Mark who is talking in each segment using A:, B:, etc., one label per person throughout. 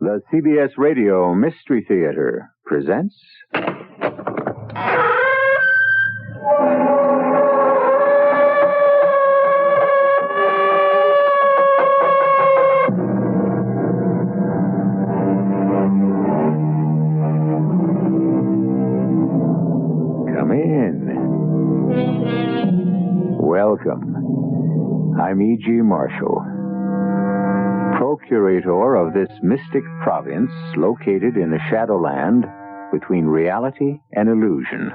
A: The CBS Radio Mystery Theater presents... Come in. Welcome. I'm E.G. Marshall, procurator of this mystic province located in the Shadowland between reality and illusion.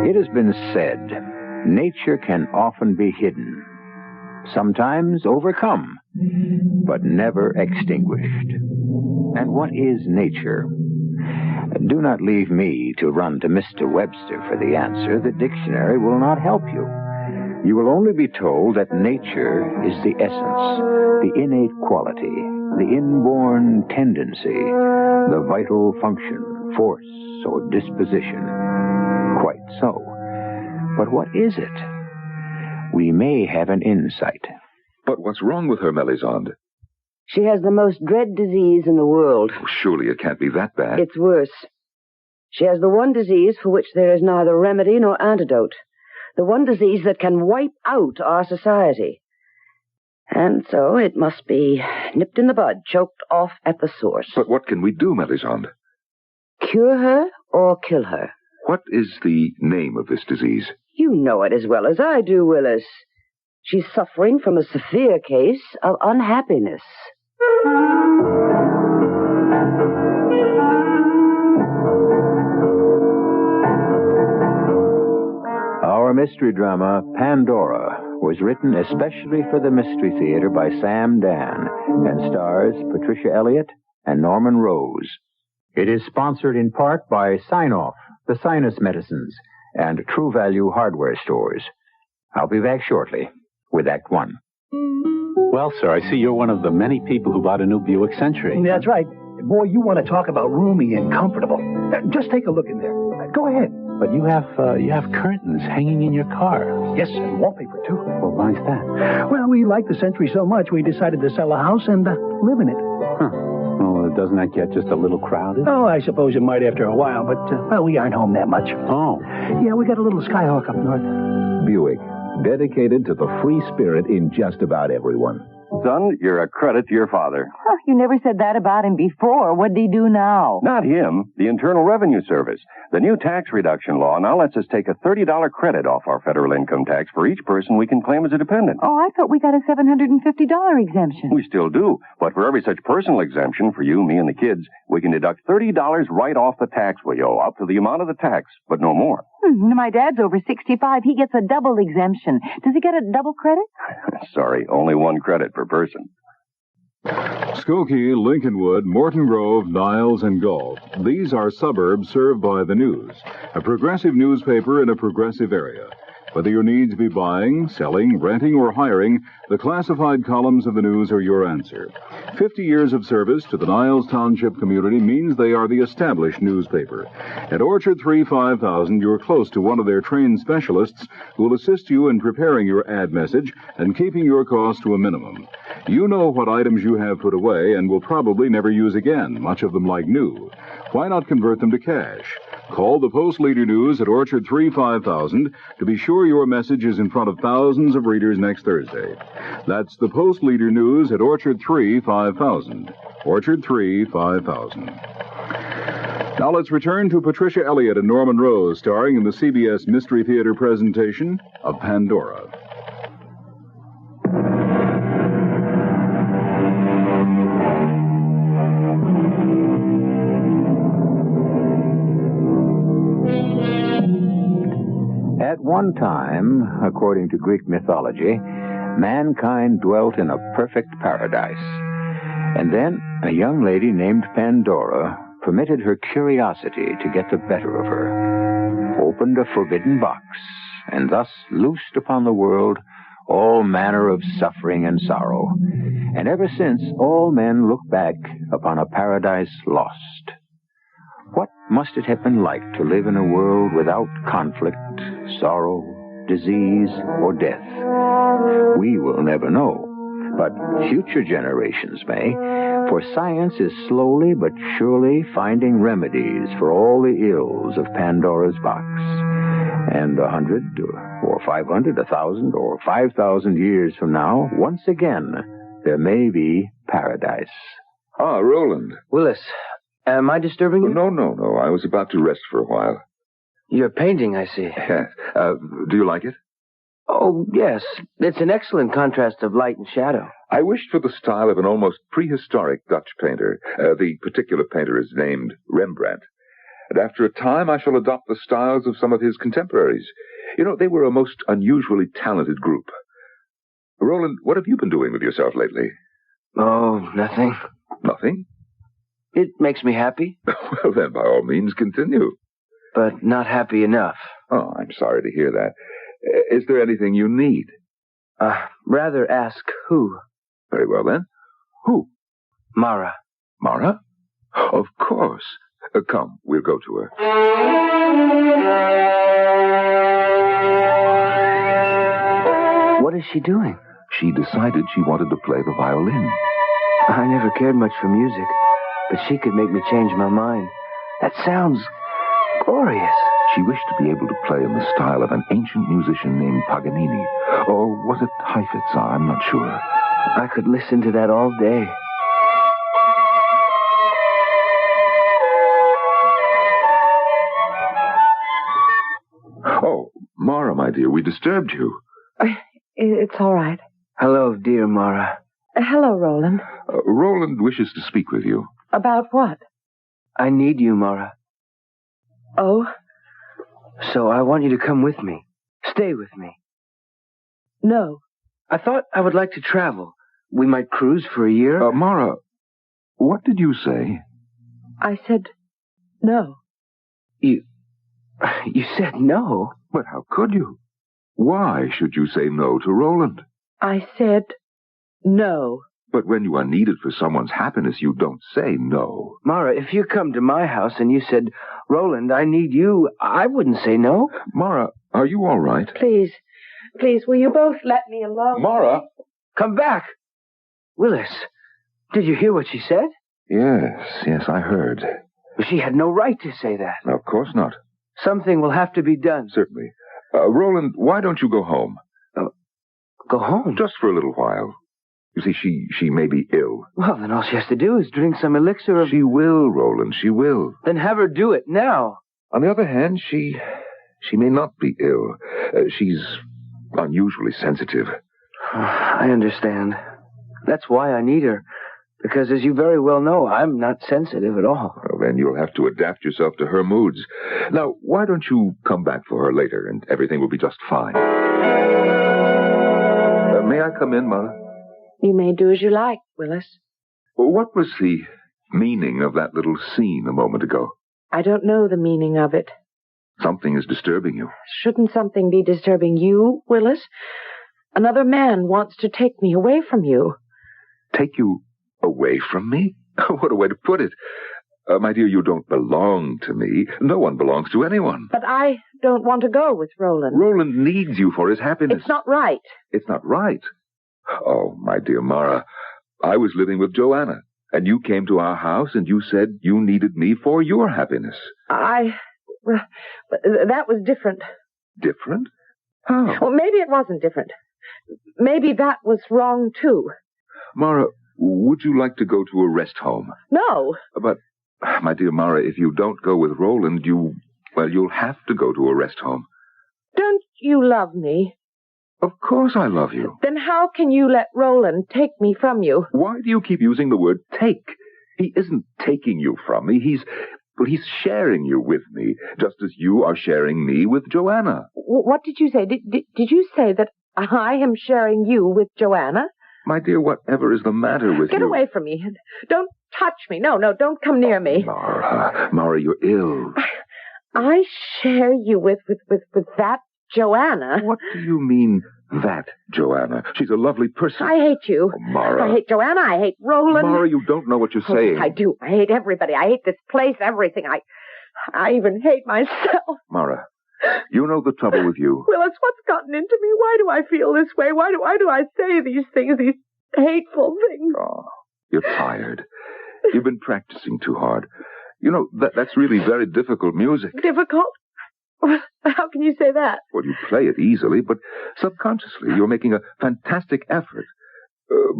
A: It has been said, nature can often be hidden, sometimes overcome, but never extinguished. And what is nature? Do not leave me to run to Mr. Webster for the answer. The dictionary will not help you. You will only be told that nature is the essence, the innate quality, the inborn tendency, the vital function, force, or disposition. Quite so. But what is it? We may have an insight.
B: But what's wrong with her, Melisande?
C: She has the most dread disease in the world.
B: Oh, surely it can't be that bad.
C: It's worse. She has the one disease for which there is neither remedy nor antidote. The one disease that can wipe out our society. And so it must be nipped in the bud, choked off at the source.
B: But what can we do, Melisande?
C: Cure her or kill her?
B: What is the name of this disease?
C: You know it as well as I do, Willis. She's suffering from a severe case of unhappiness.
A: Our mystery drama, Pandora, was written especially for the Mystery Theater by Sam Dan and stars Patricia Elliott and Norman Rose. It is sponsored in part by Sign-Off, the sinus medicines, and True Value hardware stores. I'll be back shortly with Act One.
D: Well, sir, I see you're one of the many people who bought a new Buick Century.
E: That's right. Boy, you want to talk about roomy and comfortable. Just take a look in there. Go ahead.
D: But you have curtains hanging in your car.
E: Yes, and wallpaper, too.
D: Well, why's that?
E: Well, we like the Century so much, we decided to sell a house and live in it.
D: Huh. Well, doesn't that get just a little crowded?
E: Oh, I suppose it might after a while, but, well, we aren't home that much.
D: Oh.
E: Yeah, we got a little Skyhawk up north.
F: Buick, dedicated to the free spirit in just about everyone.
G: Son, you're a credit to your father.
H: Oh, you never said that about him before. What'd he do now?
G: Not him, the Internal Revenue Service. The new tax reduction law now lets us take a $30 credit off our federal income tax for each person we can claim as a dependent.
H: Oh, I thought we got a $750 exemption.
G: We still do, but for every such personal exemption for you, me, and the kids, we can deduct $30 right off the tax we owe, up to the amount of the tax, but no more.
H: My dad's over 65. He gets a double exemption. Does he get a double credit?
G: Sorry, only one credit per person.
I: Skokie, Lincolnwood, Morton Grove, Niles, and Gulf. These are suburbs served by The News, a progressive newspaper in a progressive area. Whether your needs be buying, selling, renting, or hiring, the classified columns of The News are your answer. 50 years of service to the Niles Township community means they are the established newspaper. At Orchard 3 5000, you're close to one of their trained specialists who will assist you in preparing your ad message and keeping your costs to a minimum. You know what items you have put away and will probably never use again, much of them like new. Why not convert them to cash? Call the Post Leader News at Orchard 3 5000 to be sure your message is in front of thousands of readers next Thursday. That's the Post Leader News at Orchard 3 5000. Orchard 3 5000. Now let's return to Patricia Elliott and Norman Rose, starring in the CBS Mystery Theater presentation of Pandora.
A: At one time, according to Greek mythology, mankind dwelt in a perfect paradise. And then a young lady named Pandora permitted her curiosity to get the better of her, opened a forbidden box, and thus loosed upon the world all manner of suffering and sorrow. And ever since, all men look back upon a paradise lost. What must it have been like to live in a world without conflict, sorrow, disease, or death? We will never know, but future generations may, For science is slowly but surely finding remedies for all the ills of Pandora's box. And 100 or 500, 1,000 or 5,000 years from now, once again, there may be paradise.
B: Ah, Roland.
J: Willis, am I disturbing you?
B: No. I was about to rest for a while.
J: You're painting, I see.
B: Yes. Do you like it?
J: Oh, yes. It's an excellent contrast of light and shadow.
B: I wished for the style of an almost prehistoric Dutch painter. The particular painter is named Rembrandt. And after a time, I shall adopt the styles of some of his contemporaries. You know, they were a most unusually talented group. Roland, what have you been doing with yourself lately?
J: Oh, nothing.
B: Nothing?
J: It makes me happy.
B: Well, then, by all means, continue.
J: But not happy enough.
B: Oh, I'm sorry to hear that. Is there anything you need?
J: Rather ask who.
B: Very well, then. Who?
J: Mara.
B: Mara? Of course. Come, we'll go to her.
J: What is she doing?
B: She decided she wanted to play the violin.
J: I never cared much for music, but she could make me change my mind. That sounds glorious.
B: She wished to be able to play in the style of an ancient musician named Paganini. Or was it Heifetz? I'm not sure.
J: I could listen to that all day.
B: Oh, Mara, my dear, we disturbed you.
C: It's all right.
J: Hello, dear Mara.
C: Hello, Roland.
B: Roland wishes to speak with you.
C: About what?
J: I need you, Mara.
C: Oh?
J: So I want you to come with me. Stay with me.
C: No.
J: I thought I would like to travel. We might cruise for a year.
B: Mara, what did you say?
C: I said no.
J: You said no?
B: But how could you? Why should you say no to Roland?
C: I said no.
B: But when you are needed for someone's happiness, you don't say no.
J: Mara, if you come to my house and you said, Roland, I need you, I wouldn't say no.
B: Mara, are you all right?
C: Please, will you both let me alone?
B: Mara!
J: Come back! Willis, did you hear what she said?
B: Yes, I heard.
J: She had no right to say that.
B: Of course not.
J: Something will have to be done.
B: Certainly. Roland, why don't you go home?
J: Go home?
B: Just for a little while. You see, she may be ill.
J: Well, then all she has to do is drink some elixir of...
B: She will, Roland, she will.
J: Then have her do it now.
B: On the other hand, she may not be ill. She's unusually sensitive.
J: I understand. That's why I need her. Because, as you very well know, I'm not sensitive at all.
B: Well, then you'll have to adapt yourself to her moods. Now, why don't you come back for her later, and everything will be just fine. May I come in, Mara?
C: You may do as you like, Willis.
B: What was the meaning of that little scene a moment ago?
C: I don't know the meaning of it.
B: Something is disturbing you.
C: Shouldn't something be disturbing you, Willis? Another man wants to take me away from you.
B: Take you away from me? What a way to put it. My dear, you don't belong to me. No one belongs to anyone.
C: But I don't want to go with Roland.
B: Roland needs you for his happiness.
C: It's not right.
B: It's not right. Oh, my dear Mara, I was living with Joanna, and you came to our house and you said you needed me for your happiness.
C: Well, that was different.
B: Different? How?
C: Well, maybe it wasn't different. Maybe that was wrong, too.
B: Mara, would you like to go to a rest home?
C: No.
B: But, my dear Mara, if you don't go with Roland, you'll have to go to a rest home.
C: Don't you love me?
B: Of course I love you.
C: Then how can you let Roland take me from you?
B: Why do you keep using the word take? He isn't taking you from me. He's sharing you with me, just as you are sharing me with Joanna.
C: What did you say? Did you say that I am sharing you with Joanna?
B: My dear, whatever is the matter with you?
C: Get away from me. Don't touch me. No, don't come near me.
B: Mara, you're ill.
C: I share you with that Joanna.
B: What do you mean, that Joanna? She's a lovely person.
C: I hate you.
B: Oh, Mara.
C: I hate Joanna. I hate Roland.
B: Mara, you don't know what you're saying.
C: Yes, I do. I hate everybody. I hate this place, everything. I even hate myself.
B: Mara, you know the trouble with you.
C: Willis, what's gotten into me? Why do I feel this way? Why do I say these things, these hateful things?
B: Oh, You're tired. You've been practicing too hard. You know, that's really very difficult music.
K: Difficult? How can you say that?
B: Well, you play it easily, but subconsciously you're making a fantastic effort.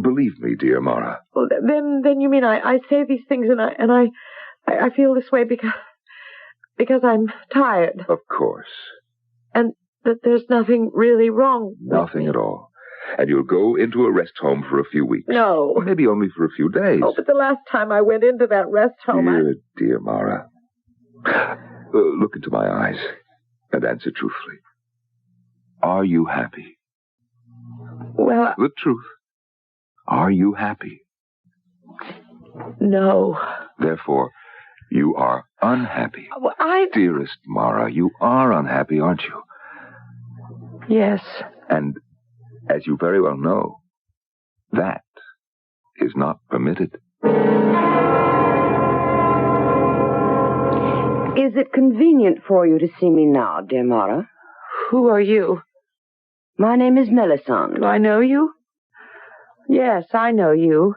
B: Believe me, dear Mara.
K: Well, then you mean I say these things and I feel this way because I'm tired.
B: Of course.
K: And that there's nothing really wrong.
B: Nothing at all. And you'll go into a rest home for a few weeks.
K: No.
B: Or maybe only for a few days.
K: Oh, but the last time I went into that rest home,
B: Dear Mara. Look into my eyes and answer truthfully. Are you happy?
K: Well,
B: the truth. Are you happy?
K: No.
B: Therefore, you are unhappy.
K: Well,
B: Dearest Mara, you are unhappy, aren't you?
K: Yes.
B: And as you very well know, that is not permitted.
C: Is it convenient for you to see me now, dear Mara?
K: Who are you?
C: My name is Melisande.
K: Do I know you? Yes, I know you.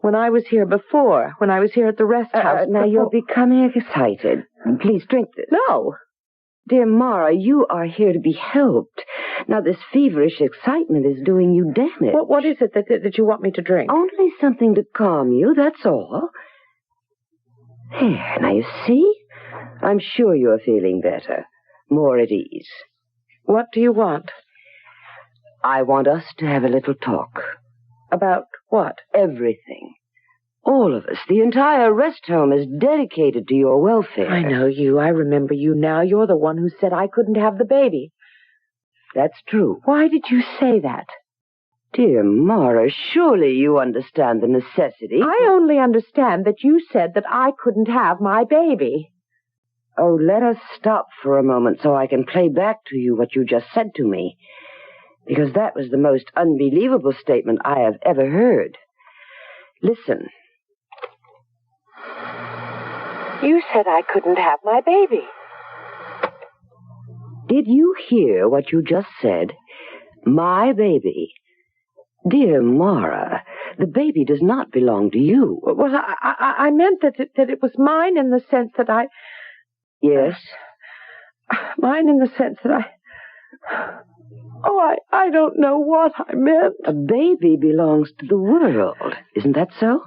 K: When I was here before, when I was here at the rest house.
C: Now you're becoming excited. Please drink this.
K: No.
C: Dear Mara, you are here to be helped. Now this feverish excitement is doing you damage.
K: What is it that you want me to drink?
C: Only something to calm you, that's all. There, now you see? I'm sure you're feeling better. More at ease.
K: What do you want?
C: I want us to have a little talk.
K: About what?
C: Everything. All of us. The entire rest home is dedicated to your welfare.
K: I know you. I remember you now. You're the one who said I couldn't have the baby.
C: That's true.
K: Why did you say that?
C: Dear Mara, surely you understand the necessity.
K: I only understand that you said that I couldn't have my baby.
C: Oh, let us stop for a moment so I can play back to you what you just said to me. Because that was the most unbelievable statement I have ever heard. Listen.
K: You said I couldn't have my baby.
C: Did you hear what you just said? My baby. Dear Mara, the baby does not belong to you.
K: Well, I meant that it was mine in the sense that I...
C: Yes?
K: Mine in the sense that I... Oh, I don't know what I meant.
C: A baby belongs to the world. Isn't that so?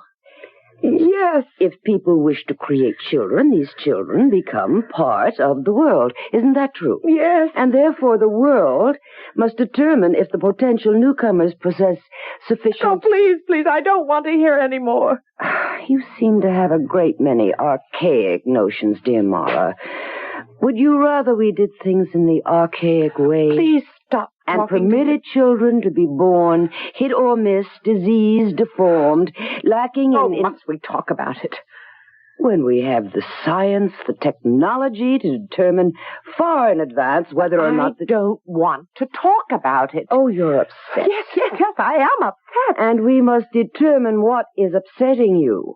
K: Yes.
C: If people wish to create children, these children become part of the world. Isn't that true?
K: Yes.
C: And therefore the world must determine if the potential newcomers possess sufficient...
K: Oh, please, I don't want to hear any more.
C: You seem to have a great many archaic notions, dear Mara. Would you rather we did things in the archaic way?
K: Please stop.
C: And permitted children to be born, hit or miss, diseased, deformed, lacking in...
K: Oh, must we talk about it?
C: When we have the science, the technology to determine far in advance whether or not...
K: I don't want to talk about it.
C: Oh, you're upset.
K: Yes, I am upset.
C: And we must determine what is upsetting you.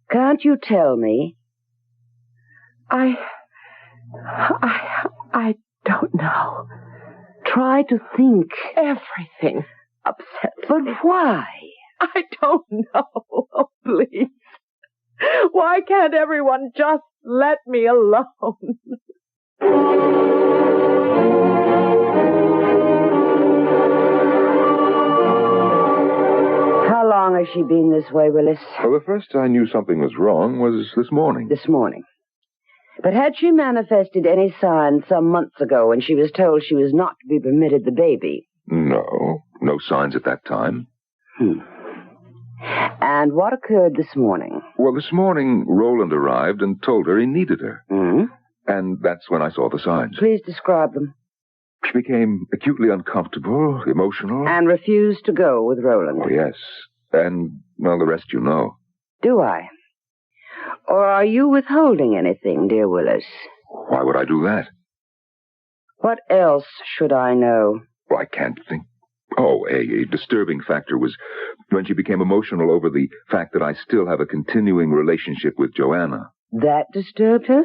C: Can't you tell me?
K: I don't know.
C: Try to think.
K: Everything upsets
C: But
K: me.
C: why?
K: I don't know. Oh, please. Why can't everyone just let me alone?
C: How long has she been this way, Willis?
B: Well, the first I knew something was wrong was this morning.
C: This morning. But had she manifested any signs some months ago when she was told she was not to be permitted the baby?
B: No signs at that time.
C: And what occurred this morning?
B: Well, this morning, Roland arrived and told her he needed her. And that's when I saw the signs.
C: Please describe them.
B: She became acutely uncomfortable, emotional.
C: And refused to go with Roland.
B: Oh, yes. And, well, the rest you know.
C: Do I? Or are you withholding anything, dear Willis?
B: Why would I do that?
C: What else should I know?
B: Well, I can't think. Oh, a disturbing factor was when she became emotional over the fact that I still have a continuing relationship with Joanna.
C: That disturbed her?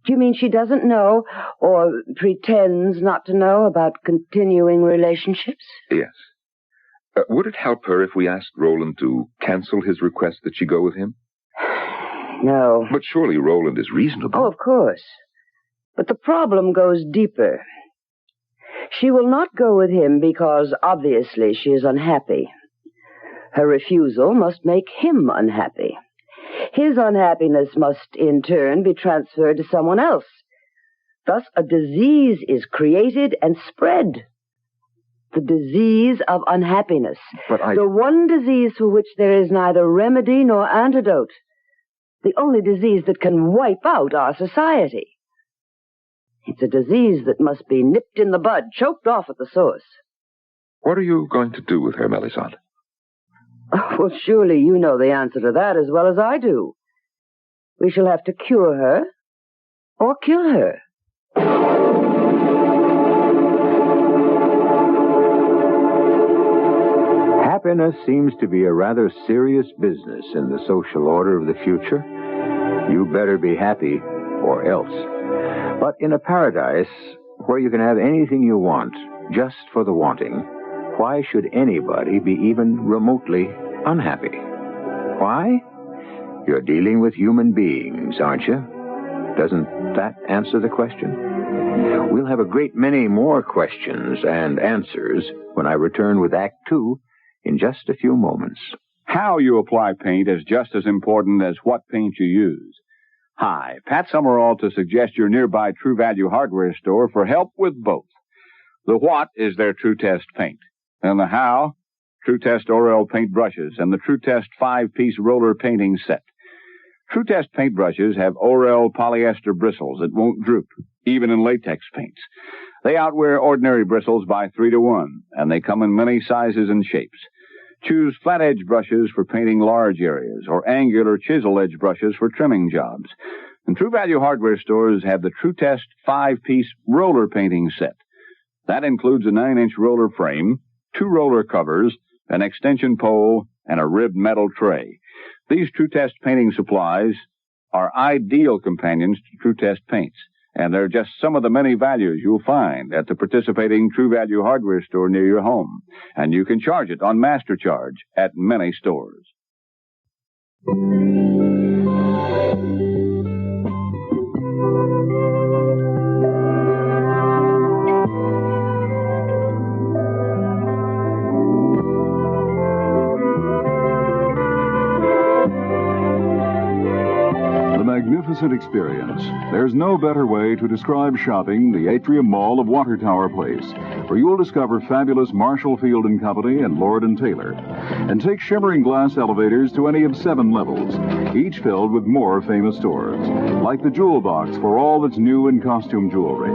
C: Do you mean she doesn't know or pretends not to know about continuing relationships?
B: Yes. Would it help her if we asked Roland to cancel his request that she go with him?
C: No.
B: But surely Roland is reasonable.
C: Oh, of course. But the problem goes deeper. She will not go with him because, obviously, she is unhappy. Her refusal must make him unhappy. His unhappiness must, in turn, be transferred to someone else. Thus, a disease is created and spread. The disease of unhappiness. The one disease for which there is neither remedy nor antidote. The only disease that can wipe out our society. It's a disease that must be nipped in the bud, choked off at the source.
B: What are you going to do with her, Melisande?
C: Well, surely you know the answer to that as well as I do. We shall have to cure her or kill her.
A: Happiness seems to be a rather serious business in the social order of the future. You better be happy or else. But in a paradise where you can have anything you want just for the wanting, why should anybody be even remotely unhappy? Why? You're dealing with human beings, aren't you? Doesn't that answer the question? We'll have a great many more questions and answers when I return with Act 2 in just a few moments.
L: How you apply paint is just as important as what paint you use. Hi, Pat Summerall to suggest your nearby True Value hardware store for help with both. The what is their True Test paint. And the how? True Test Orel paint brushes and the True Test 5-piece roller painting set. True Test paintbrushes have Orel polyester bristles that won't droop, even in latex paints. They outwear ordinary bristles by 3 to 1, and they come in many sizes and shapes. Choose flat-edge brushes for painting large areas, or angular chisel-edge brushes for trimming jobs. And True Value hardware stores have the True Test 5-piece roller painting set. That includes a 9-inch roller frame, 2 roller covers, an extension pole, and a ribbed metal tray. These True Test painting supplies are ideal companions to True Test paints, and they're just some of the many values you'll find at the participating True Value hardware store near your home. And you can charge it on Master Charge at many stores.
I: Magnificent experience. There's no better way to describe shopping the Atrium Mall of Water Tower Place, where you will discover fabulous Marshall Field & Company and Lord & Taylor, and take shimmering glass elevators to any of 7 levels, each filled with more famous stores, like the Jewel Box for all that's new in costume jewelry.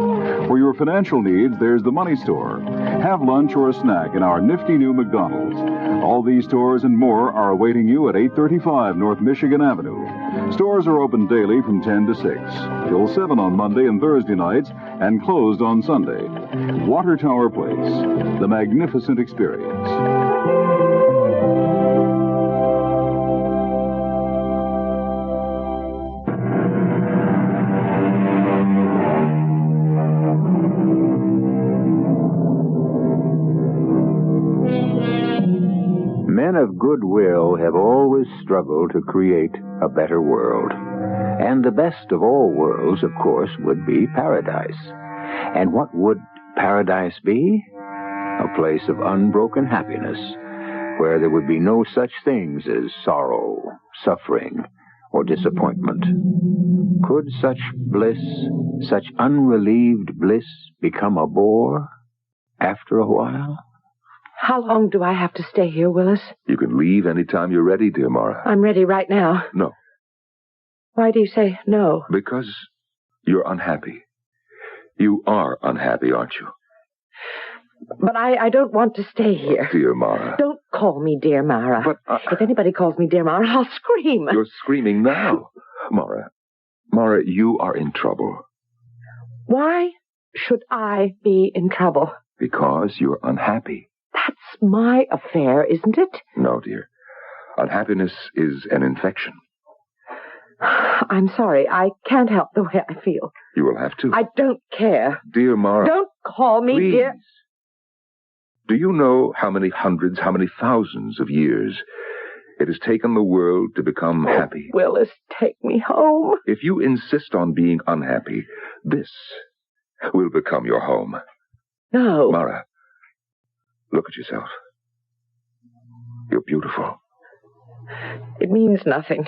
I: For your financial needs, there's the Money Store. Have lunch or a snack in our nifty new McDonald's. All these stores and more are awaiting you at 835 North Michigan Avenue. Stores are open daily from 10 to 6, till 7 on Monday and Thursday nights, and closed on Sunday. Water Tower Place, the magnificent experience.
A: Men of goodwill have always struggled to create a better world. And the best of all worlds, of course, would be paradise. And what would paradise be? A place of unbroken happiness, where there would be no such things as sorrow, suffering, or disappointment. Could such bliss, such unrelieved bliss, become a bore after a while?
K: How long do I have to stay here, Willis?
B: You can leave any time you're ready, dear Mara.
K: I'm ready right now.
B: No.
K: Why do you say no?
B: Because you're unhappy. You are unhappy, aren't you?
K: But I don't want to stay here.
B: Dear Mara.
K: Don't call me dear Mara.
B: But
K: if anybody calls me dear Mara, I'll scream.
B: You're screaming now. Mara, you are in trouble.
K: Why should I be in trouble?
B: Because you're unhappy.
K: That's my affair, isn't it?
B: No, dear. Unhappiness is an infection.
K: I'm sorry. I can't help the way I feel.
B: You will have to.
K: I don't care.
B: Dear Mara.
K: Don't call me
B: please.
K: dear.
B: Do you know how many hundreds, how many thousands of years it has taken the world to become happy?
K: Willis, take me home.
B: If you insist on being unhappy, this will become your home.
K: No.
B: Mara, look at yourself. You're beautiful.
K: It means nothing.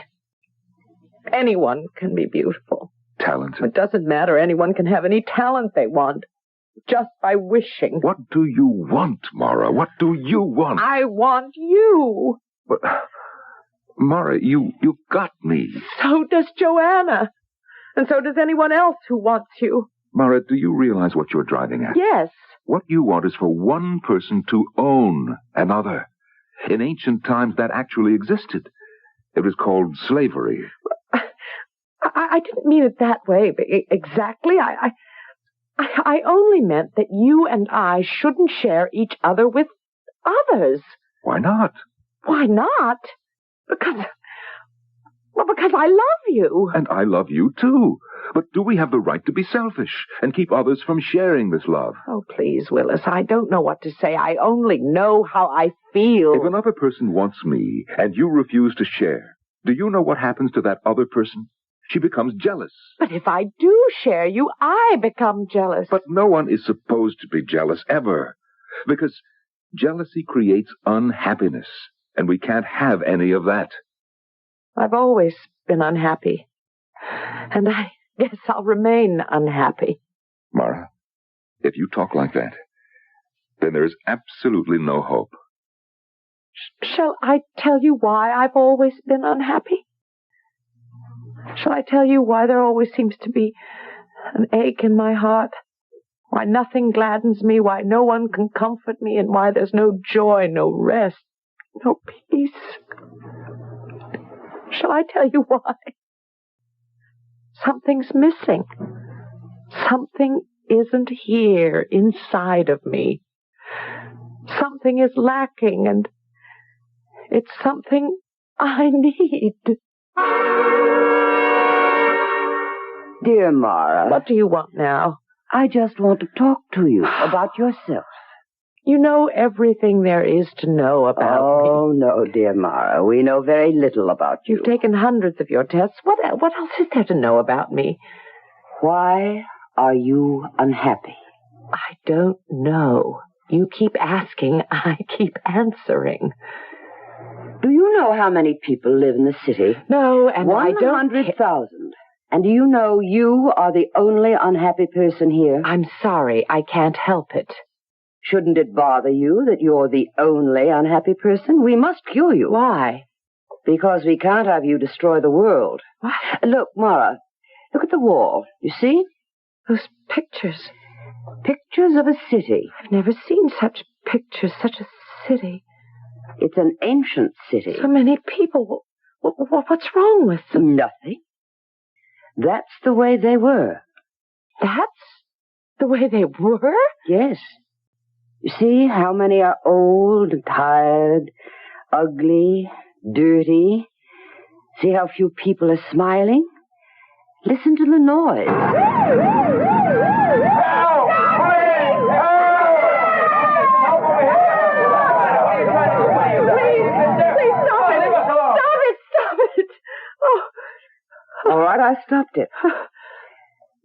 K: Anyone can be beautiful.
B: Talented.
K: It doesn't matter. Anyone can have any talent they want. Just by wishing.
B: What do you want, Mara? What do you want?
K: I want you.
B: But, Mara, you got me.
K: So does Joanna. And so does anyone else who wants you.
B: Mara, do you realize what you're driving at?
K: Yes.
B: What you want is for one person to own another. In ancient times, that actually existed. It was called slavery.
K: I didn't mean it that way exactly. I only meant that you and I shouldn't share each other with others.
B: Why not?
K: Why not? Because I love you.
B: And I love you, too. But do we have the right to be selfish and keep others from sharing this love?
K: Oh, please, Willis, I don't know what to say. I only know how I feel.
B: If another person wants me and you refuse to share, do you know what happens to that other person? She becomes jealous.
K: But if I do share you, I become jealous.
B: But no one is supposed to be jealous, ever. Because jealousy creates unhappiness, and we can't have any of that.
K: I've always been unhappy. And I guess I'll remain unhappy.
B: Mara, if you talk like that, then there is absolutely no hope.
K: Shall I tell you why I've always been unhappy? Shall I tell you why there always seems to be an ache in my heart? Why nothing gladdens me, why no one can comfort me, and why there's no joy, no rest, no peace? Shall I tell you why? Something's missing. Something isn't here inside of me. Something is lacking, and it's something I need.
C: Dear Mara.
K: What do you want now?
C: I just want to talk to you about yourself.
K: You know everything there is to know about me.
C: Oh, no, dear Mara. We know very little about you.
K: You've taken hundreds of your tests. What else is there to know about me?
C: Why are you unhappy?
K: I don't know. You keep asking, I keep answering.
C: Do you know how many people live in the city?
K: No, and
C: 100,000. And do you know you are the only unhappy person here?
K: I'm sorry, I can't help it.
C: Shouldn't it bother you that you're the only unhappy person? We must cure you.
K: Why?
C: Because we can't have you destroy the world.
K: What?
C: Look, Mara, look at the wall. You see?
K: Those pictures.
C: Pictures of a city.
K: I've never seen such pictures, such a city.
C: It's an ancient city.
K: So many people. What's wrong with them?
C: Nothing. That's the way they were.
K: That's the way they were?
C: Yes. You see how many are old and tired, ugly, dirty. See how few people are smiling? Listen to the noise. All right, I stopped it.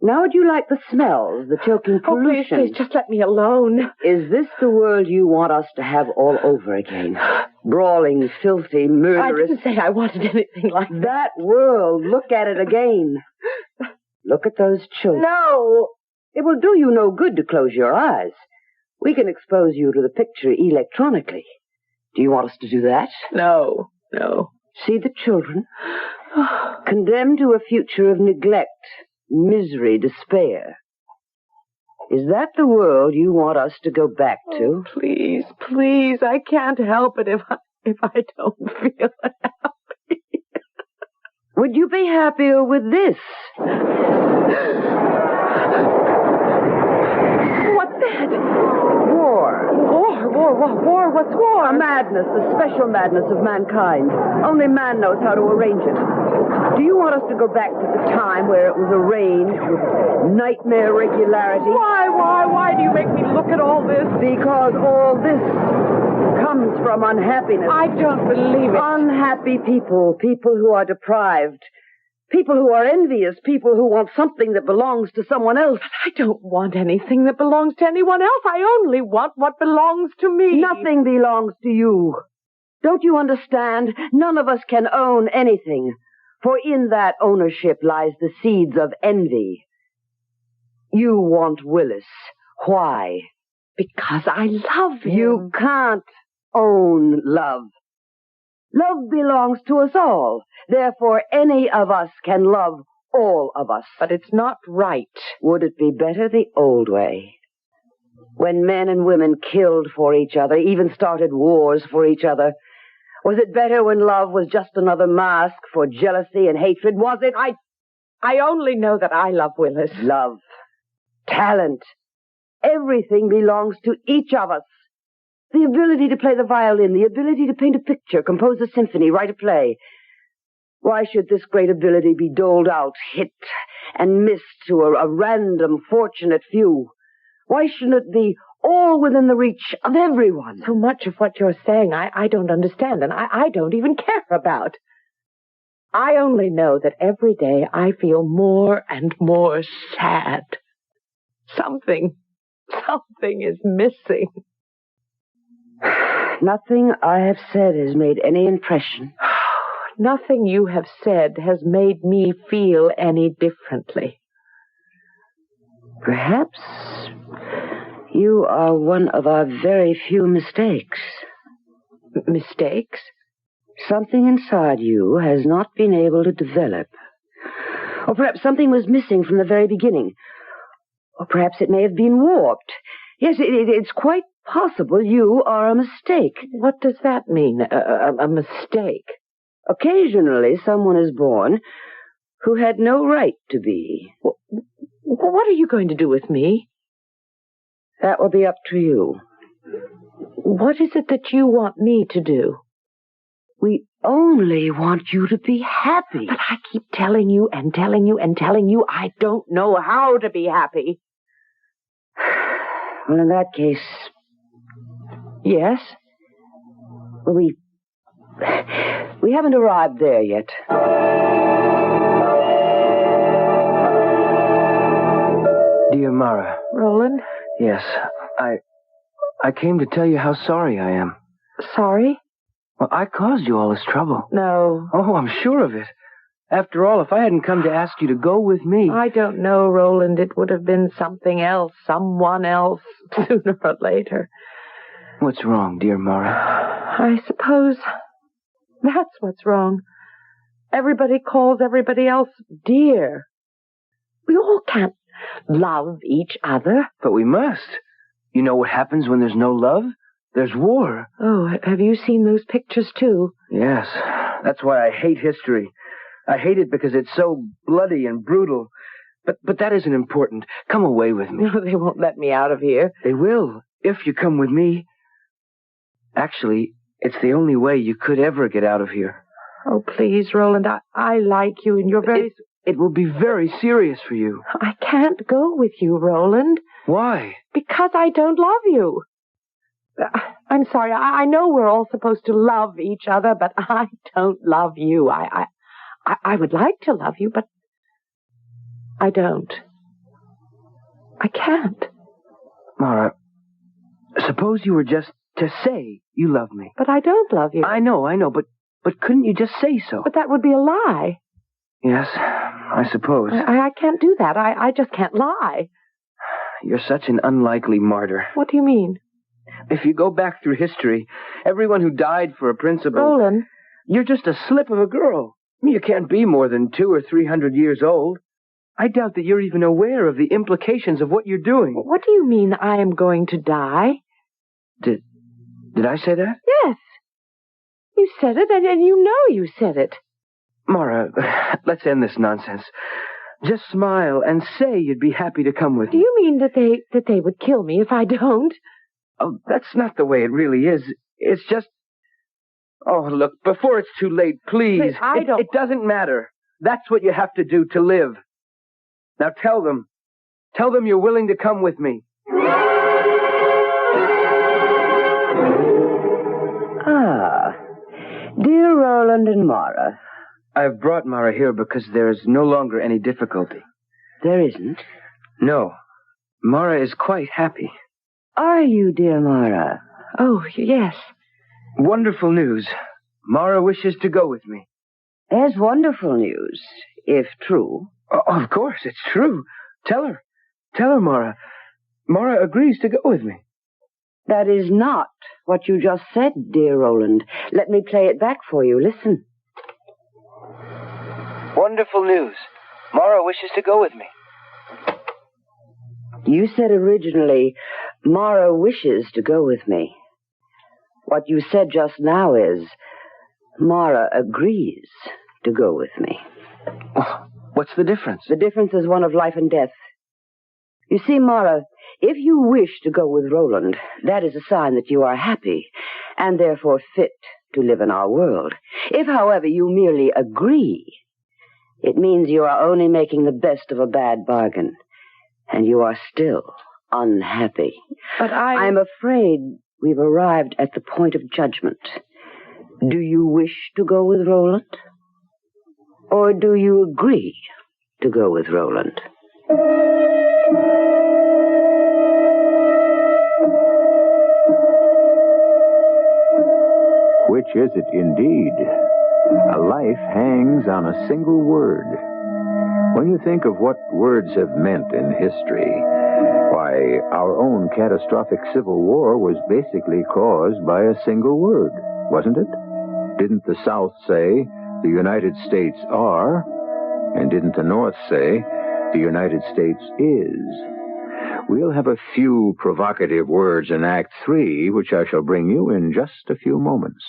C: Now would you like the smells, the choking pollution?
K: Please, just let me alone.
C: Is this the world you want us to have all over again? Brawling, filthy, murderous...
K: I didn't say I wanted anything like that.
C: That world, look at it again. Look at those children.
K: No!
C: It will do you no good to close your eyes. We can expose you to the picture electronically. Do you want us to do that?
K: No.
C: See the children? Condemned to a future of neglect, misery, despair. Is that the world you want us to go back to?
K: Oh, please, I can't help it if I don't feel happy.
C: Would you be happier with this?
K: What's that?
C: War?
K: What's war?
C: A madness, the special madness of mankind. Only man knows how to arrange it. Do you want just to go back to the time where it was arranged with nightmare regularity.
K: Why do you make me look at all this?
C: Because all this comes from unhappiness.
K: I don't believe it.
C: Unhappy people, people who are deprived, people who are envious, people who want something that belongs to someone else.
K: But I don't want anything that belongs to anyone else. I only want what belongs to me.
C: Nothing belongs to you. Don't you understand? None of us can own anything, for in that ownership lies the seeds of envy. You want Willis. Why?
K: Because I love him.
C: You can't own love. Love belongs to us all. Therefore, any of us can love all of us.
K: But it's not right.
C: Would it be better the old way? When men and women killed for each other, even started wars for each other? Was it better when love was just another mask for jealousy and hatred? Was it?
K: I only know that I love Willis.
C: Love. Talent. Everything belongs to each of us. The ability to play the violin, the ability to paint a picture, compose a symphony, write a play. Why should this great ability be doled out, hit and missed to a random, fortunate few? Why shouldn't it be all within the reach of everyone?
K: So much of what you're saying I don't understand, and I don't even care about. I only know that every day I feel more and more sad. Something is missing.
C: Nothing I have said has made any impression.
K: Nothing you have said has made me feel any differently.
C: Perhaps you are one of our very few mistakes.
K: Mistakes?
C: Something inside you has not been able to develop. Or perhaps something was missing from the very beginning. Or perhaps it may have been warped. Yes, it's quite possible you are a mistake.
K: What does that mean, a mistake?
C: Occasionally, someone is born who had no right to be.
K: What are you going to do with me?
C: That will be up to you.
K: What is it that you want me to do?
C: We only want you to be happy.
K: But I keep telling you and telling you and telling you I don't know how to be happy.
C: Well, in that case, yes. Well, we haven't arrived there yet.
J: Dear Mara.
K: Roland?
J: Yes, I came to tell you how sorry I am.
K: Sorry?
J: Well, I caused you all this trouble.
K: No.
J: Oh, I'm sure of it. After all, if I hadn't come to ask you to go with me...
K: I don't know, Roland. It would have been something else, someone else, sooner or later.
J: What's wrong, dear Mara?
K: I suppose that's what's wrong. Everybody calls everybody else dear. We all can't love each other.
J: But we must. You know what happens when there's no love? There's war.
K: Oh, have you seen those pictures, too?
J: Yes. That's why I hate history. I hate it because it's so bloody and brutal. But that isn't important. Come away with me.
K: No, they won't let me out of here.
J: They will, if you come with me. Actually, it's the only way you could ever get out of here.
K: Oh, please, Roland, I like you, and you're very...
J: It will be very serious for you.
K: I can't go with you, Roland.
J: Why?
K: Because I don't love you. I'm sorry, I know we're all supposed to love each other, but I don't love you. I would like to love you, but I don't. I can't.
J: Mara, suppose you were just to say you love me.
K: But I don't love you.
J: I know, but couldn't you just say so?
K: But that would be a lie.
J: Yes, I suppose.
K: I can't do that. I just can't lie.
J: You're such an unlikely martyr.
K: What do you mean?
J: If you go back through history, everyone who died for a principle...
K: Roland.
J: You're just a slip of a girl. You can't be more than 200 or 300 years old. I doubt that you're even aware of the implications of what you're doing.
K: What do you mean I am going to die?
J: Did I say that?
K: Yes. You said it, and you know you said it.
J: Mara, let's end this nonsense. Just smile and say you'd be happy to come with me.
K: Do you mean that they would kill me if I don't?
J: Oh, that's not the way it really is. It's just... Oh, look, before it's too late, please.
K: But I don't...
J: It doesn't matter. That's what you have to do to live. Now tell them. Tell them you're willing to come with me.
C: Ah, dear Roland and Mara.
J: I've brought Mara here because there is no longer any difficulty.
C: There isn't?
J: No. Mara is quite happy.
C: Are you, dear Mara?
K: Oh, yes.
J: Wonderful news. Mara wishes to go with me.
C: There's wonderful news, if true.
J: Oh, of course, it's true. Tell her. Tell her, Mara. Mara agrees to go with me.
C: That is not what you just said, dear Roland. Let me play it back for you. Listen.
J: Wonderful news. Mara wishes to go with me.
C: You said originally, Mara wishes to go with me. What you said just now is, Mara agrees to go with me.
J: What's the difference?
C: The difference is one of life and death. You see, Mara, if you wish to go with Roland, that is a sign that you are happy, and therefore fit to live in our world. If, however, you merely agree, it means you are only making the best of a bad bargain, and you are still unhappy.
K: But
C: I'm afraid we've arrived at the point of judgment. Do you wish to go with Roland? Or do you agree to go with Roland?
A: Which is it indeed? A life hangs on a single word. When you think of what words have meant in history, why, our own catastrophic civil war was basically caused by a single word, wasn't it? Didn't the South say, the United States are, and didn't the North say, the United States is? We'll have a few provocative words in Act 3, which I shall bring you in just a few moments.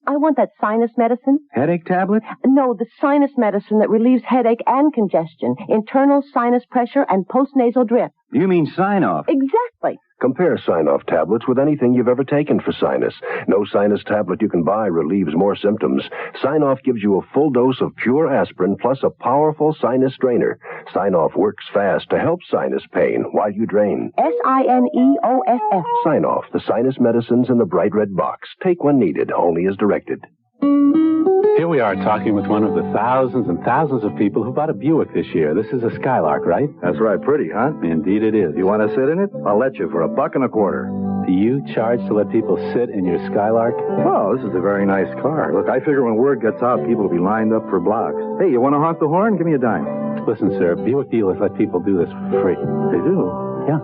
H: I want that sinus medicine.
D: Headache tablet?
H: No, the sinus medicine that relieves headache and congestion, internal sinus pressure, and postnasal drip.
D: You mean sign-off?
H: Exactly.
G: Compare sign-off tablets with anything you've ever taken for sinus. No sinus tablet you can buy relieves more symptoms. Sign-off gives you a full dose of pure aspirin plus a powerful sinus drainer. Sign-off works fast to help sinus pain while you drain.
H: Sineoff.
G: Sign-off, the sinus medicines in the bright red box. Take when needed, only as directed.
D: Here we are talking with one of the thousands and thousands of people who bought a Buick this year. This is a Skylark, right?
M: That's right. Pretty, huh?
D: Indeed it is.
M: You want to sit in it? I'll let you for $1.25.
D: You charge to let people sit in your Skylark?
M: Well, this is a very nice car. Look, I figure when word gets out, people will be lined up for blocks. Hey, you want to honk the horn? Give me a dime.
D: Listen, sir, Buick dealers let people do this for free.
M: They do?
D: Yeah.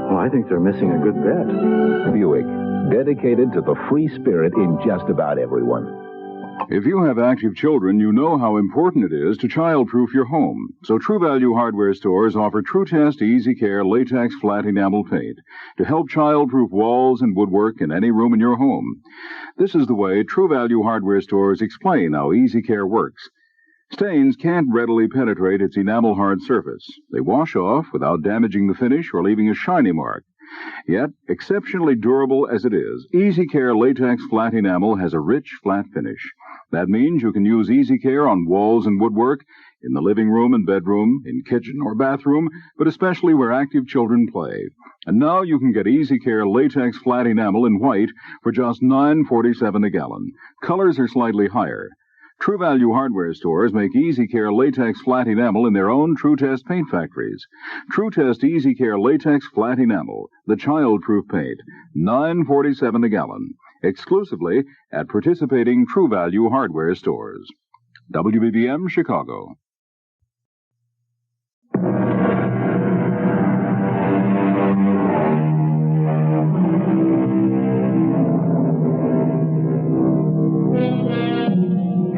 M: Well, I think they're missing a good bet.
F: Buick, dedicated to the free spirit in just about everyone.
I: If you have active children, you know how important it is to child-proof your home. So True Value hardware stores offer True Test Easy Care latex flat enamel paint to help child-proof walls and woodwork in any room in your home. This is the way True Value hardware stores explain how Easy Care works. Stains can't readily penetrate its enamel-hard surface. They wash off without damaging the finish or leaving a shiny mark. Yet, exceptionally durable as it is, Easy Care latex flat enamel has a rich, flat finish. That means you can use Easy Care on walls and woodwork, in the living room and bedroom, in kitchen or bathroom, but especially where active children play. And now you can get Easy Care latex flat enamel in white for just $9.47 a gallon. Colors are slightly higher. True Value hardware stores make Easy Care latex flat enamel in their own True Test paint factories. True Test Easy Care latex flat enamel, the child-proof paint, $9.47 a gallon, exclusively at participating True Value hardware stores. WBBM, Chicago.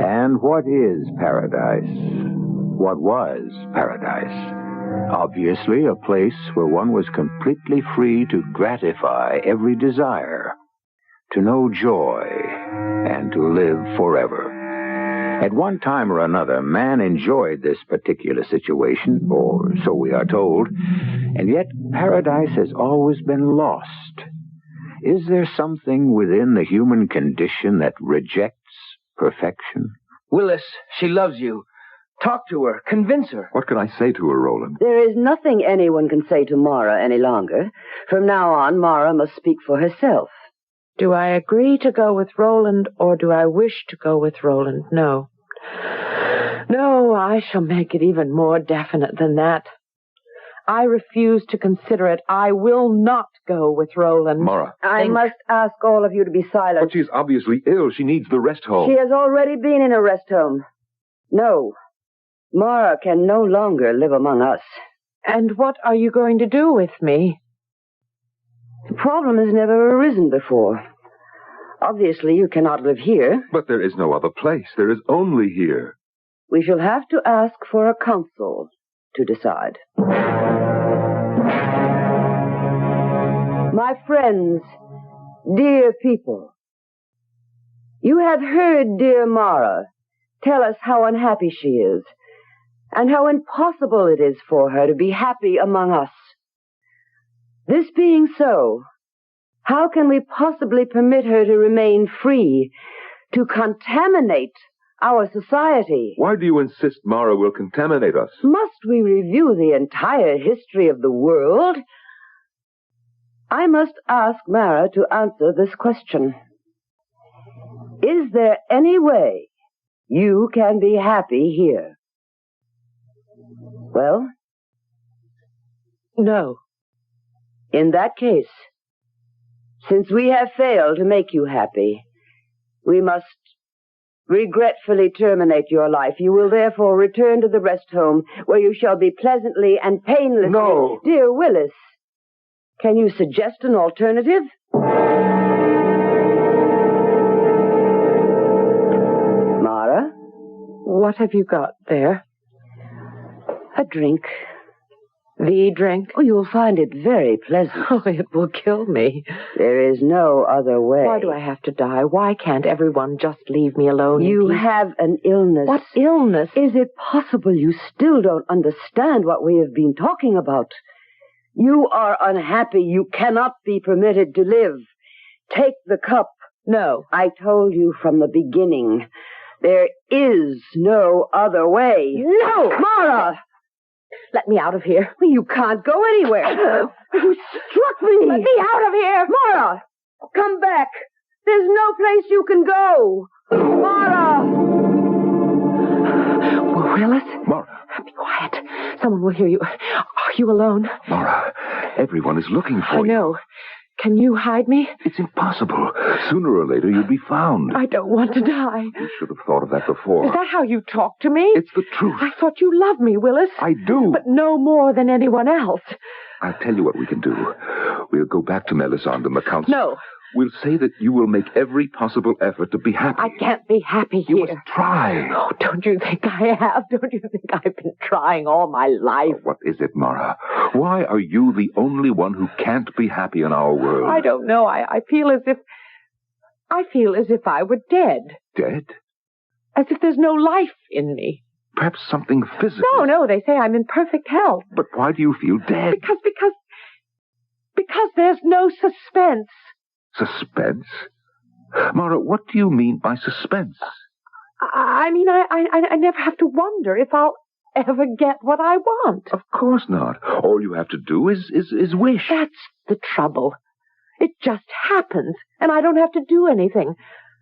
A: And what is paradise? What was paradise? Obviously, a place where one was completely free to gratify every desire, to know joy, and to live forever. At one time or another, man enjoyed this particular situation, or so we are told, and yet paradise has always been lost. Is there something within the human condition that rejects perfection?
J: Willis, she loves you. Talk to her. Convince her.
B: What can I say to her, Roland?
C: There is nothing anyone can say to Mara any longer. From now on, Mara must speak for herself.
K: Do I agree to go with Roland, or do I wish to go with Roland? No. No, I shall make it even more definite than that. I refuse to consider it. I will not go with Roland.
B: Mara.
C: I must ask all of you to be silent.
B: But she's obviously ill. She needs the rest home.
C: She has already been in a rest home. No. Mara can no longer live among us.
K: And what are you going to do with me?
C: The problem has never arisen before. Obviously, you cannot live here.
B: But there is no other place. There is only here.
C: We shall have to ask for a council to decide. My friends, dear people, you have heard dear Mara tell us how unhappy she is, and how impossible it is for her to be happy among us. This being so, how can we possibly permit her to remain free, to contaminate our society?
B: Why do you insist Mara will contaminate us?
C: Must we review the entire history of the world? I must ask Mara to answer this question. Is there any way you can be happy here? Well?
K: No.
C: In that case, since we have failed to make you happy, we must regretfully terminate your life. You will therefore return to the rest home, where you shall be pleasantly and painlessly...
B: No!
C: Dear Willis, can you suggest an alternative? Mara?
K: What have you got there?
C: A drink.
K: The drink?
C: Oh, you will find it very pleasant.
K: Oh, it will kill me.
C: There is no other way.
K: Why do I have to die? Why can't everyone just leave me alone?
C: You have an illness.
K: What illness?
C: Is it possible you still don't understand what we have been talking about? You are unhappy. You cannot be permitted to live. Take the cup.
K: No.
C: I told you from the beginning. There is no other way.
K: No!
C: Mara!
K: Let me out of here.
C: You can't go anywhere. You struck me.
K: Let me out of here.
C: Mara! Come back. There's no place you can go. Mara!
K: Willis?
B: Mara.
K: Be quiet. Someone will hear you. Are you alone?
B: Mara, everyone is looking for you.
K: I know. Can you hide me?
B: It's impossible. Sooner or later, you'll be found.
K: I don't want to die.
B: You should have thought of that before.
K: Is that how you talk to me?
B: It's the truth.
K: I thought you loved me, Willis.
B: I do.
K: But no more than anyone else.
B: I'll tell you what we can do. We'll go back to Melisande and the council.
K: No.
B: We'll say that you will make every possible effort to be happy.
K: I can't be happy here.
B: You must try.
K: Oh, don't you think I have? Don't you think I've been trying all my life?
B: Oh, what is it, Mara? Why are you the only one who can't be happy in our world?
K: I don't know. I feel as if I were dead.
B: Dead?
K: As if there's no life in me.
B: Perhaps something physical.
K: No, they say I'm in perfect health.
B: But why do you feel dead?
K: Because there's no suspense.
B: Suspense? Mara, what do you mean by suspense?
K: I mean, I never have to wonder if I'll ever get what I want.
B: Of course not. All you have to do is wish.
K: That's the trouble. It just happens, and I don't have to do anything.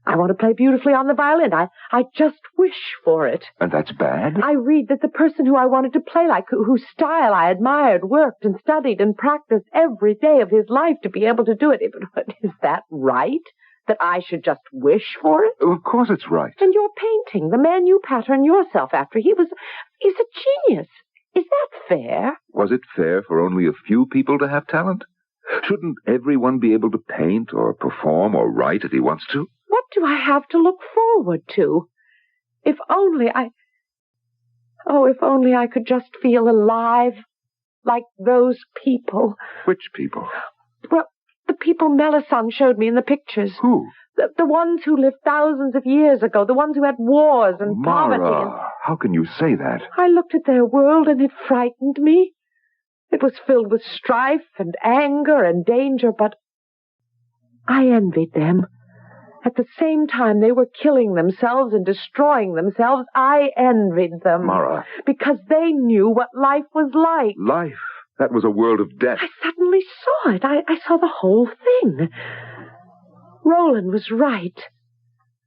K: I want to play beautifully on the violin. I just wish for it.
B: And that's bad?
K: I read that the person who I wanted to play like, whose style I admired, worked and studied and practiced every day of his life to be able to do it. But is that right? That I should just wish for it?
B: Of course it's right.
K: And your painting, the man you pattern yourself after, he's a genius. Is that fair?
B: Was it fair for only a few people to have talent? Shouldn't everyone be able to paint or perform or write if he wants to?
K: What do I have to look forward to? If only I could just feel alive, like those people.
B: Which people?
K: Well, the people Melisande showed me in the pictures.
B: Who?
K: The ones who lived thousands of years ago, the ones who had wars and poverty.
B: Mara, how can you say that?
K: I looked at their world and it frightened me. It was filled with strife and anger and danger, but I envied them. At the same time they were killing themselves and destroying themselves, I envied them.
B: Mara.
K: Because they knew what life was like.
B: Life? That was a world of death.
K: I suddenly saw it. I saw the whole thing. Roland was right.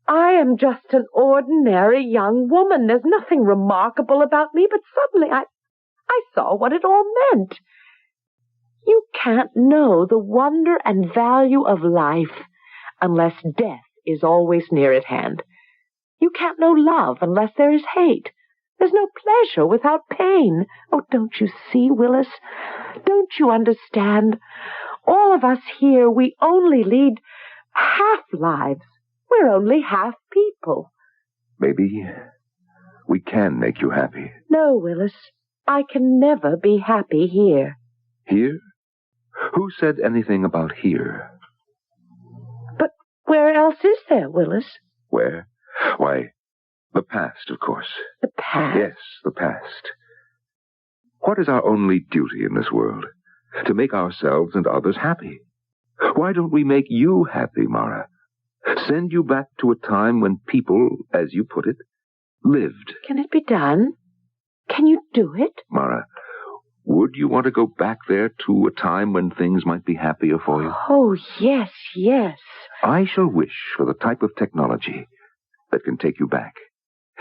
K: I am just an ordinary young woman. There's nothing remarkable about me, but suddenly I saw what it all meant. You can't know the wonder and value of life unless death is always near at hand. You can't know love unless there is hate. There's no pleasure without pain. Oh, don't you see, Willis? Don't you understand? All of us here, we only lead half lives. We're only half people.
B: Maybe we can make you happy.
K: No, Willis. I can never be happy here.
B: Here? Who said anything about here?
K: But where else is there, Willis?
B: Where? Why, the past, of course.
K: The past?
B: Yes, the past. What is our only duty in this world? To make ourselves and others happy. Why don't we make you happy, Mara? Send you back to a time when people, as you put it, lived.
K: Can it be done? Can you do it?
B: Mara, would you want to go back there to a time when things might be happier for you?
K: Oh, yes, yes.
B: I shall wish for the type of technology that can take you back.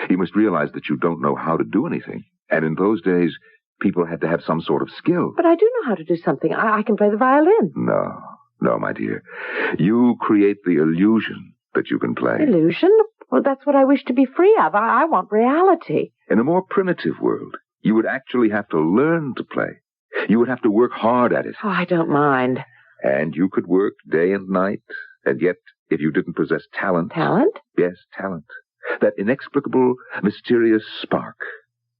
B: You must realize that you don't know how to do anything. And in those days, people had to have some sort of skill.
K: But I do know how to do something. I can play the violin.
B: No, my dear. You create the illusion that you can play.
K: Illusion? Well, that's what I wish to be free of. I want reality.
B: In a more primitive world, you would actually have to learn to play. You would have to work hard at it.
K: Oh, I don't mind.
B: And you could work day and night, and yet, if you didn't possess talent...
K: Talent?
B: Yes, talent. That inexplicable, mysterious spark.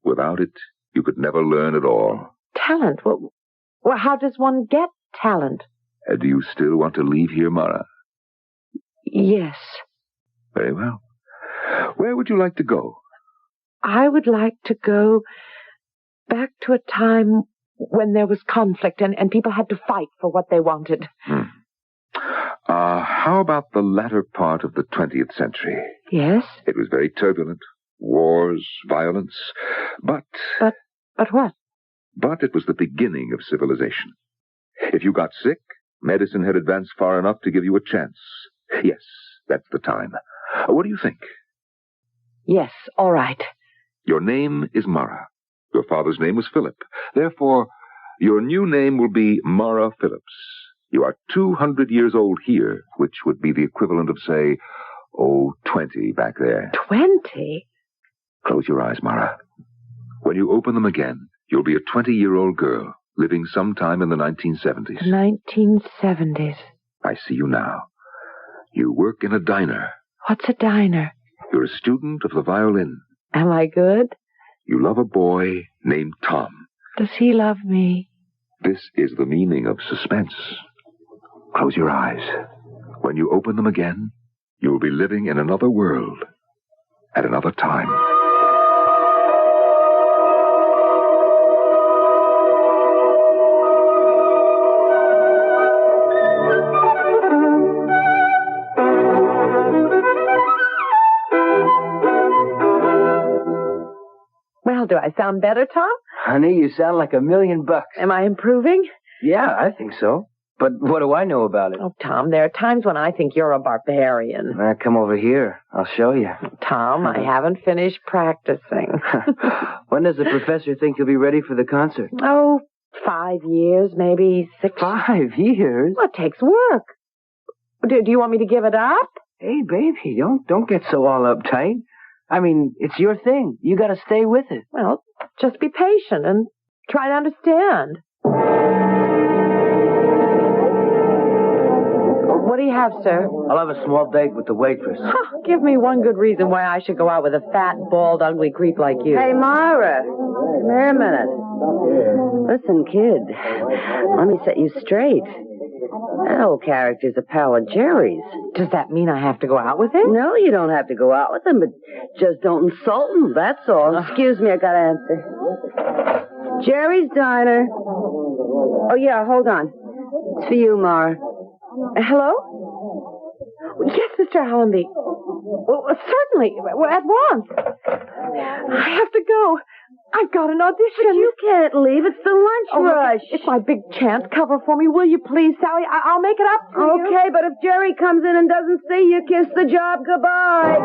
B: Without it, you could never learn at all.
K: Talent? Well, how does one get talent?
B: Do you still want to leave here, Mara?
K: Yes.
B: Very well. Where would you like to go?
K: I would like to go back to a time when there was conflict and people had to fight for what they wanted.
B: How about the latter part of the 20th century?
K: Yes?
B: It was very turbulent. Wars, violence, but...
K: But what?
B: But it was the beginning of civilization. If you got sick, medicine had advanced far enough to give you a chance. Yes, that's the time. What do you think?
K: Yes, all right.
B: Your name is Mara. Your father's name was Philip. Therefore, your new name will be Mara Phillips. You are 200 years old here, which would be the equivalent of, say, 20 back there.
K: 20?
B: Close your eyes, Mara. When you open them again, you'll be a 20-year-old girl living sometime in the 1970s.
K: The 1970s.
B: I see you now. You work in a diner.
K: What's a diner?
B: You're a student of the violin.
K: Am I good?
B: You love a boy named Tom.
K: Does he love me?
B: This is the meaning of suspense. Close your eyes. When you open them again, you'll be living in another world at another time.
K: Well, do I sound better, Tom?
J: Honey, you sound like $1,000,000.
K: Am I improving?
J: Yeah, I think so. But what do I know about it?
K: Oh, Tom, there are times when I think you're a barbarian.
J: Come over here. I'll show you.
K: Tom, I haven't finished practicing.
J: When does the professor think you'll be ready for the concert?
K: Oh, 5 years, maybe 6.
J: 5 years?
K: Well, it takes work. Do you want me to give it up?
J: Hey, baby, don't get so all uptight. I mean, it's your thing. You got to stay with it.
K: Well, just be patient and try to understand. What do you have, sir?
J: I'll have a small date with the waitress.
K: Give me one good reason why I should go out with a fat, bald, ugly creep like you.
C: Hey, Myra. Come here a minute. Listen, kid. Let me set you straight. That old character's a pal of Jerry's.
K: Does that mean I have to go out with him?
C: No, you don't have to go out with him, but just don't insult him, that's all. Excuse me, I gotta answer. Jerry's Diner. Oh, yeah, hold on. It's for you, Mara.
K: Hello? Yes, Mr. Allenby. Well, certainly. At once. I have to go. I've got an audition.
C: But you can't leave. It's the lunch rush.
K: It's my big chance. Cover for me, will you please, Sally? I'll make it up to you.
C: Okay, but if Jerry comes in and doesn't see you, kiss the job goodbye.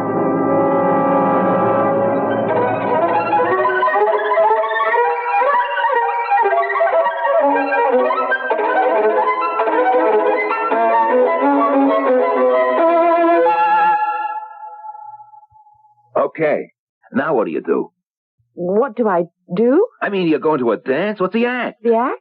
N: Okay. Now what do you do?
K: What do I do?
N: I mean, you're going to a dance? What's the act?
K: The act?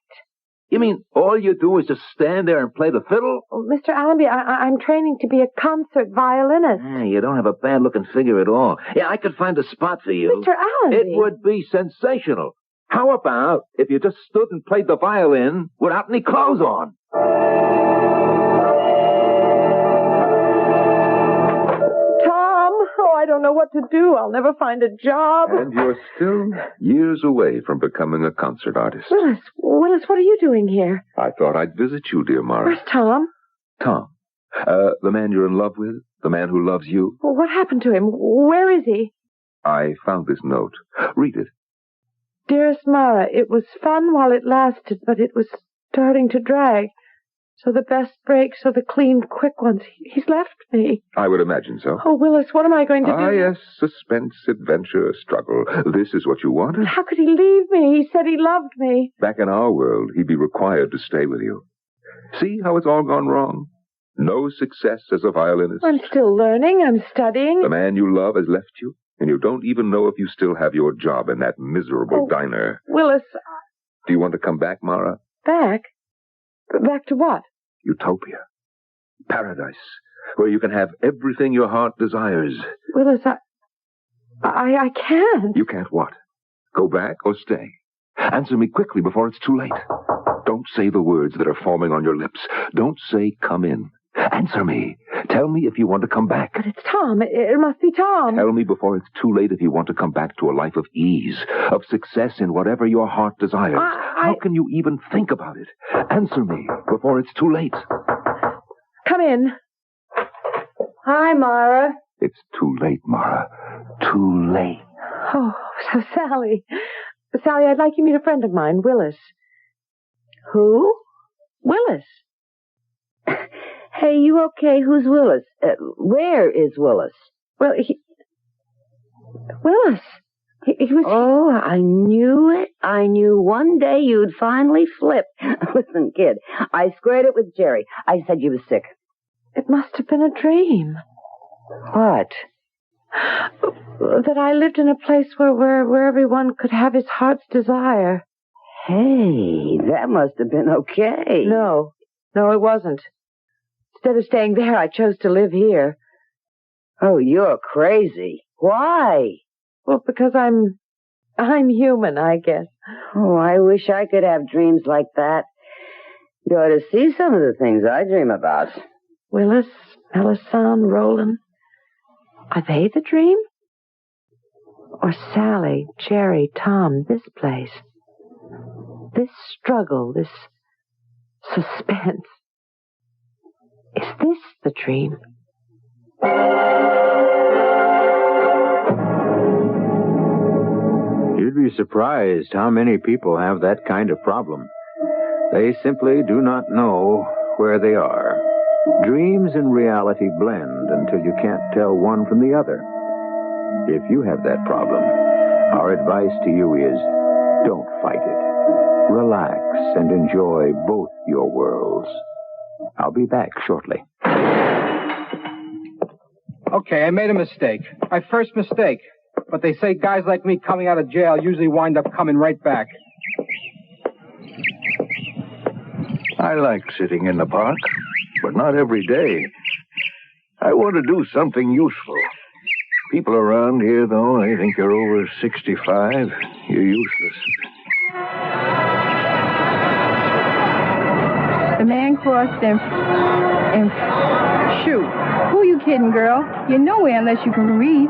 N: You mean all you do is just stand there and play the fiddle?
K: Oh, Mr. Allenby, I'm training to be a concert violinist.
N: You don't have a bad-looking figure at all. Yeah, I could find a spot for you.
K: Mr. Allenby.
N: It would be sensational. How about if you just stood and played the violin without any clothes on?
K: I don't know what to do. I'll never find a job.
B: And you're still years away from becoming a concert artist.
K: Willis, what are you doing here?
B: I thought I'd visit you, dear Mara.
K: Where's Tom?
B: Tom? The man you're in love with? The man who loves you?
K: Well, what happened to him? Where is he?
B: I found this note. Read it.
K: Dearest Mara, it was fun while it lasted, but it was starting to drag. So the best breaks are the clean, quick ones. He's left me.
B: I would imagine so.
K: Oh, Willis, what am I going to do?
B: Ah, yes, suspense, adventure, struggle. This is what you wanted?
K: How could he leave me? He said he loved me.
B: Back in our world, he'd be required to stay with you. See how it's all gone wrong? No success as a violinist.
K: I'm still learning. I'm studying.
B: The man you love has left you, and you don't even know if you still have your job in that miserable diner.
K: Willis.
B: Do you want to come back, Mara?
K: Back? Back to what?
B: Utopia. Paradise. Where you can have everything your heart desires.
K: Willis, I can't.
B: You can't what? Go back or stay? Answer me quickly before it's too late. Don't say the words that are forming on your lips. Don't say come in. Answer me. Tell me if you want to come back.
K: But it's Tom. It must be Tom.
B: Tell me before it's too late if you want to come back to a life of ease, of success in whatever your heart desires. How can you even think about it? Answer me before it's too late.
K: Come in.
C: Hi, Mara.
B: It's too late, Mara. Too late.
K: Oh, so Sally, I'd like you to meet a friend of mine, Willis.
C: Who?
K: Willis.
C: Hey, you okay? Who's Willis? Where is Willis?
K: Well, Willis. He was...
C: Oh, I knew it. I knew one day you'd finally flip. Listen, kid, I squared it with Jerry. I said you were sick.
K: It must have been a dream.
C: What?
K: That I lived in a place where everyone could have his heart's desire.
C: Hey, that must have been okay.
K: No, it wasn't. Instead of staying there, I chose to live here.
C: Oh, you're crazy. Why?
K: Well, because I'm human, I guess.
C: Oh, I wish I could have dreams like that. You ought to see some of the things I dream about.
K: Willis, Melisande, Roland. Are they the dream? Or Sally, Jerry, Tom, this place? This struggle, this suspense. Is this the dream?
A: You'd be surprised how many people have that kind of problem. They simply do not know where they are. Dreams and reality blend until you can't tell one from the other. If you have that problem, our advice to you is don't fight it. Relax and enjoy both your worlds. I'll be back shortly.
O: Okay, I made a mistake. My first mistake. But they say guys like me coming out of jail usually wind up coming right back.
P: I like sitting in the park, but not every day. I want to do something useful. People around here, though, they think you're over 65. You're useless.
Q: The man crossed and shoot. Who you kidding, girl? You're nowhere unless you can read.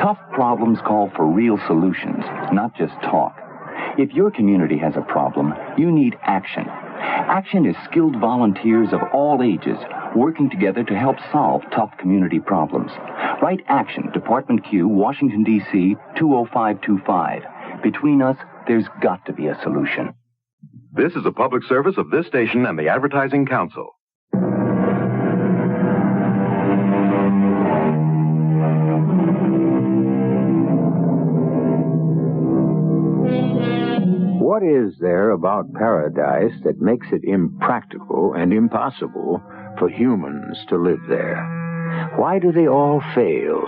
R: Tough problems call for real solutions, not just talk. If your community has a problem, you need action. Action is skilled volunteers of all ages working together to help solve tough community problems. Write Action, Department Q, Washington, D.C., 20525. Between us, there's got to be a solution.
G: This is a public service of this station and the Advertising Council.
A: What is there about paradise that makes it impractical and impossible for humans to live there? Why do they all fail?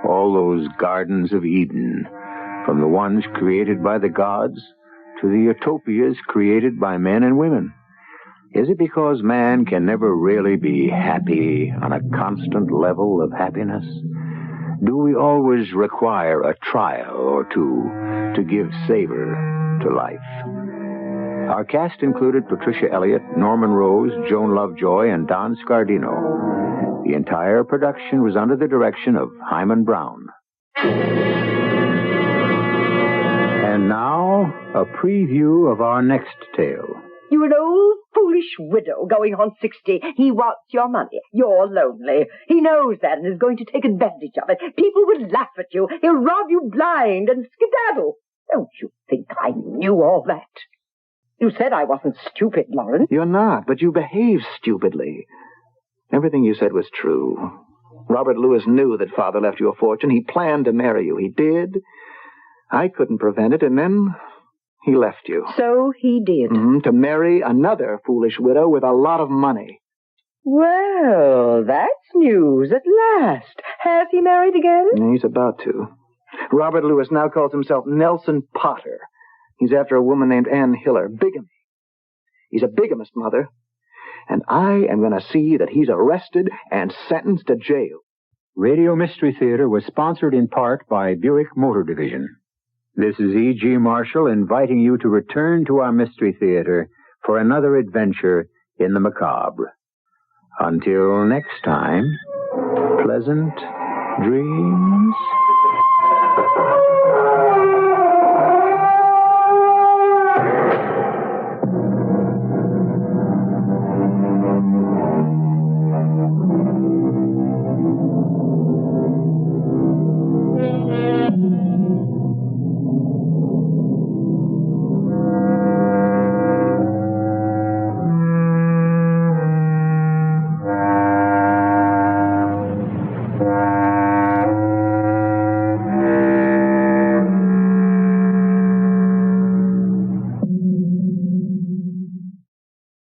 A: All those gardens of Eden, from the ones created by the gods to the utopias created by men and women. Is it because man can never really be happy on a constant level of happiness? Do we always require a trial or two to give savor to life? Our cast included Patricia Elliott, Norman Rose, Joan Lovejoy, and Don Scardino. The entire production was under the direction of Hyman Brown. And now, a preview of our next tale.
S: You're an old, foolish widow going on 60. He wants your money. You're lonely. He knows that and is going to take advantage of it. People will laugh at you. He'll rob you blind and skedaddle. Don't you think I knew all that? You said I wasn't stupid, Lawrence.
M: You're not, but you behave stupidly. Everything you said was true. Robert Lewis knew that Father left you a fortune. He planned to marry you. He did. I couldn't prevent it, and then he left you.
S: So he did.
M: To marry another foolish widow with a lot of money.
S: Well, that's news at last. Has he married again?
M: He's about to. Robert Lewis now calls himself Nelson Potter. He's after a woman named Ann Hiller. Bigamy. He's a bigamist, Mother. And I am going to see that he's arrested and sentenced to jail.
A: Radio Mystery Theater was sponsored in part by Buick Motor Division. This is E.G. Marshall inviting you to return to our Mystery Theater for another adventure in the macabre. Until next time, pleasant dreams.